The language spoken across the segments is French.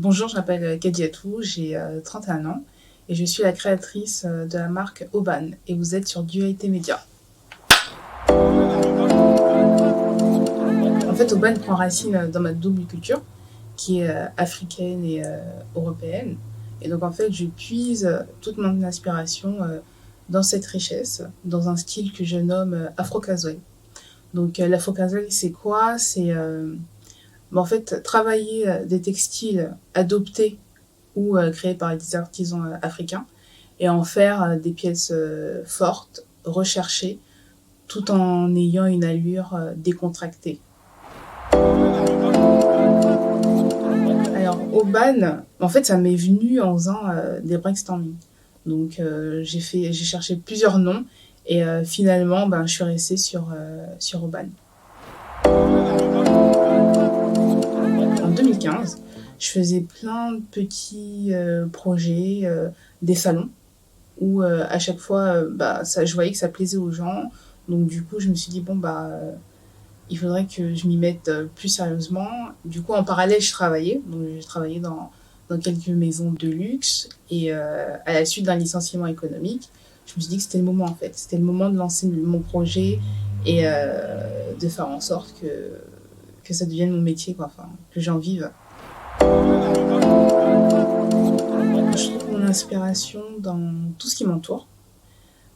Bonjour, je m'appelle Kadiatou, j'ai 31 ans et je suis la créatrice de la marque Auban et vous êtes sur Dualité Média. En fait, Auban prend racine dans ma double culture qui est africaine et européenne. Et donc en fait, je puise toute mon inspiration dans cette richesse, dans un style que je nomme afro-casual. Donc l'afro-casual, c'est quoi? En fait travailler des textiles adoptés ou créés par des artisans africains et en faire des pièces fortes, recherchées, tout en ayant une allure décontractée. Alors, Auban, en fait, ça m'est venu en faisant des brainstorming. Donc, j'ai cherché plusieurs noms et finalement, je suis restée sur Auban. En 2015, je faisais plein de petits projets, des salons, où à chaque fois, je voyais que ça plaisait aux gens. Donc du coup, je me suis dit, il faudrait que je m'y mette plus sérieusement. Du coup, en parallèle, je travaillais. Donc j'ai travaillé dans quelques maisons de luxe. Et à la suite d'un licenciement économique, je me suis dit que c'était le moment en fait. C'était le moment de lancer mon projet et de faire en sorte que ça devienne mon métier, quoi. Enfin, que j'en vive. Je trouve mon inspiration dans tout ce qui m'entoure.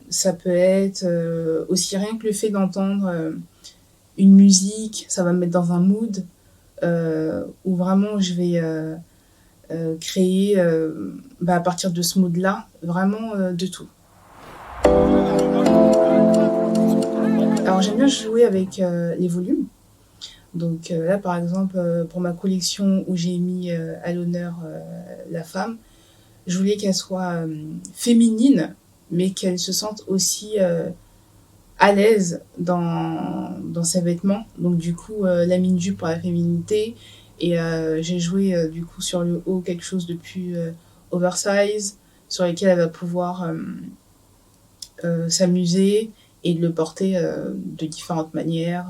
Ça peut être aussi rien que le fait d'entendre une musique, ça va me mettre dans un mood où vraiment je vais créer à partir de ce mood-là, vraiment de tout. Alors j'aime bien jouer avec les volumes. Donc là par exemple pour ma collection où j'ai mis à l'honneur la femme, je voulais qu'elle soit féminine, mais qu'elle se sente aussi à l'aise dans ses vêtements. Donc du coup, la mini-jupe pour la féminité. Et j'ai joué du coup sur le haut quelque chose de plus oversize, sur lequel elle va pouvoir s'amuser et de le porter de différentes manières.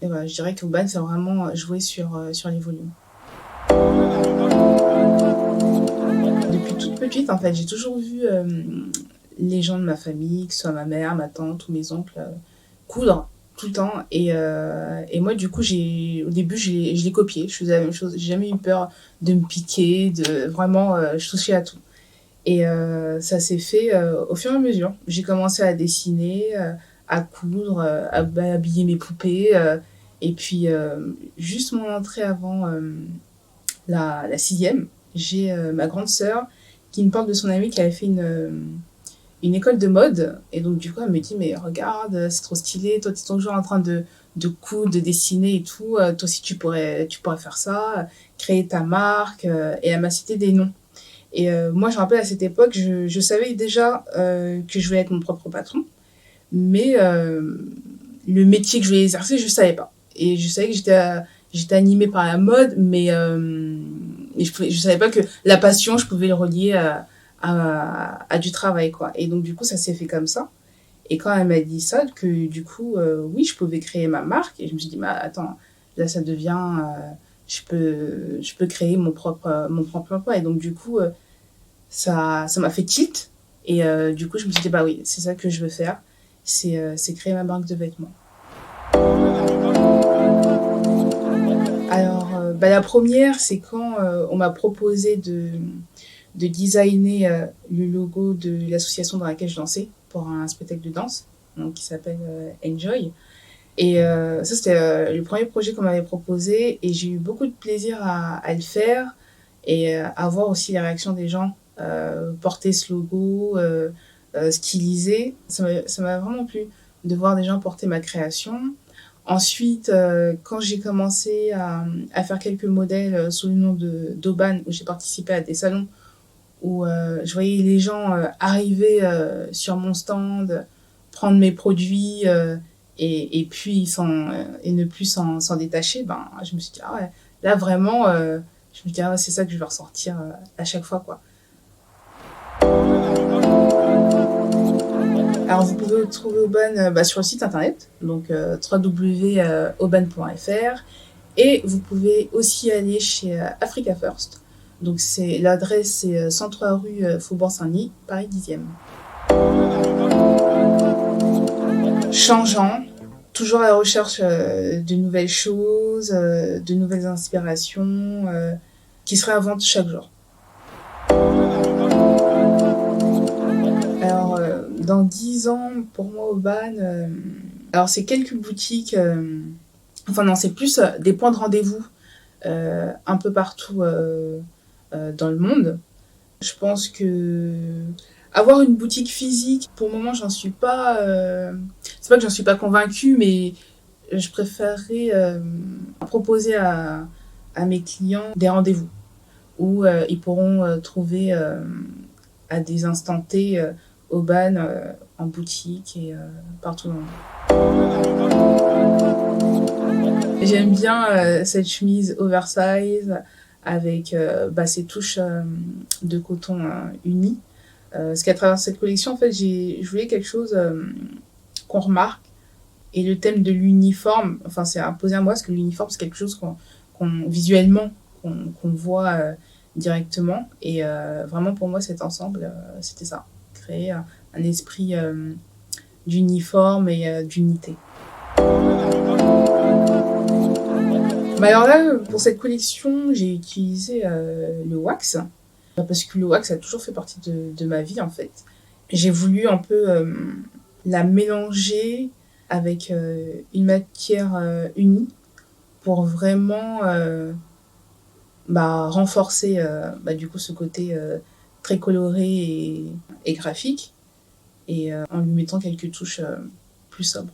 Et voilà, je dirais qu'Auban, c'est vraiment jouer sur les volumes. Depuis toute petite, en fait, j'ai toujours vu les gens de ma famille, que ce soit ma mère, ma tante ou mes oncles, coudre tout le temps. Et moi, du coup, au début, je l'ai copié. Je faisais la même chose. J'ai jamais eu peur de me piquer, vraiment, je touchais à tout. Et ça s'est fait au fur et à mesure. J'ai commencé à dessiner, à coudre, à habiller mes poupées. Et puis, juste mon entrée avant la sixième, j'ai ma grande sœur qui me parle de son amie qui avait fait une école de mode. Et donc, du coup, elle me dit, mais regarde, c'est trop stylé. Toi, tu es toujours en train de coudre, de dessiner et tout. Toi aussi, tu pourrais faire ça, créer ta marque. Et elle m'a cité des noms. Et moi, je me rappelle à cette époque, je savais déjà que je voulais être mon propre patron. Mais le métier que je voulais exercer, je ne savais pas. Et je savais que j'étais animée par la mode, mais je savais pas que la passion, je pouvais le relier à du travail, quoi. Et donc, du coup, ça s'est fait comme ça. Et quand elle m'a dit ça, que du coup, oui, je pouvais créer ma marque, et je me suis dit, attends, là, ça devient, je peux créer mon propre emploi. Et donc, du coup, ça m'a fait tilt. Et du coup, je me suis dit, oui, c'est ça que je veux faire. C'est créer ma marque de vêtements. Alors, la première, c'est quand on m'a proposé de designer le logo de l'association dans laquelle je dansais pour un spectacle de danse donc, qui s'appelle Enjoy. Et ça, c'était le premier projet qu'on m'avait proposé et j'ai eu beaucoup de plaisir à le faire et à voir aussi les réactions des gens porter ce logo, stylisé. Ça m'a vraiment plu de voir des gens porter ma création. Ensuite, quand j'ai commencé à faire quelques modèles sous le nom d'Auban, où j'ai participé à des salons, où je voyais les gens arriver sur mon stand, prendre mes produits et puis et ne plus s'en détacher, je me suis dit, ah ouais, là vraiment, je me dis, c'est ça que je vais ressortir à chaque fois, quoi. Alors, vous pouvez trouver Auban sur le site internet, donc www.auban.fr. Et vous pouvez aussi aller chez Africa First, Donc l'adresse, c'est 103 rue Faubourg Saint-Denis, Paris 10e. Changeant, toujours à la recherche de nouvelles choses, de nouvelles inspirations, qui se réinventent chaque jour. Alors, dans 10 ans, pour moi, Auban, alors c'est quelques boutiques, enfin non, c'est plus des points de rendez-vous un peu partout dans le monde. Je pense que avoir une boutique physique, pour le moment, j'en suis pas. C'est pas que j'en suis pas convaincue, mais je préférerais proposer à mes clients des rendez-vous où ils pourront trouver à des instants T Auban en boutique et partout dans le monde. J'aime bien cette chemise oversize avec ces touches de coton uni. Parce qu'à travers cette collection, en fait, je voulais quelque chose qu'on remarque. Et le thème de l'uniforme, enfin, c'est imposé à moi, parce que l'uniforme, c'est quelque chose visuellement, qu'on voit directement. Et vraiment, pour moi, cet ensemble, c'était ça. Créer un esprit d'uniforme et d'unité. Alors là, pour cette collection, j'ai utilisé le wax. Parce que le wax a toujours fait partie de ma vie, en fait. J'ai voulu un peu la mélanger avec une matière unie pour vraiment renforcer du coup ce côté très coloré et graphique et en lui mettant quelques touches plus sobres.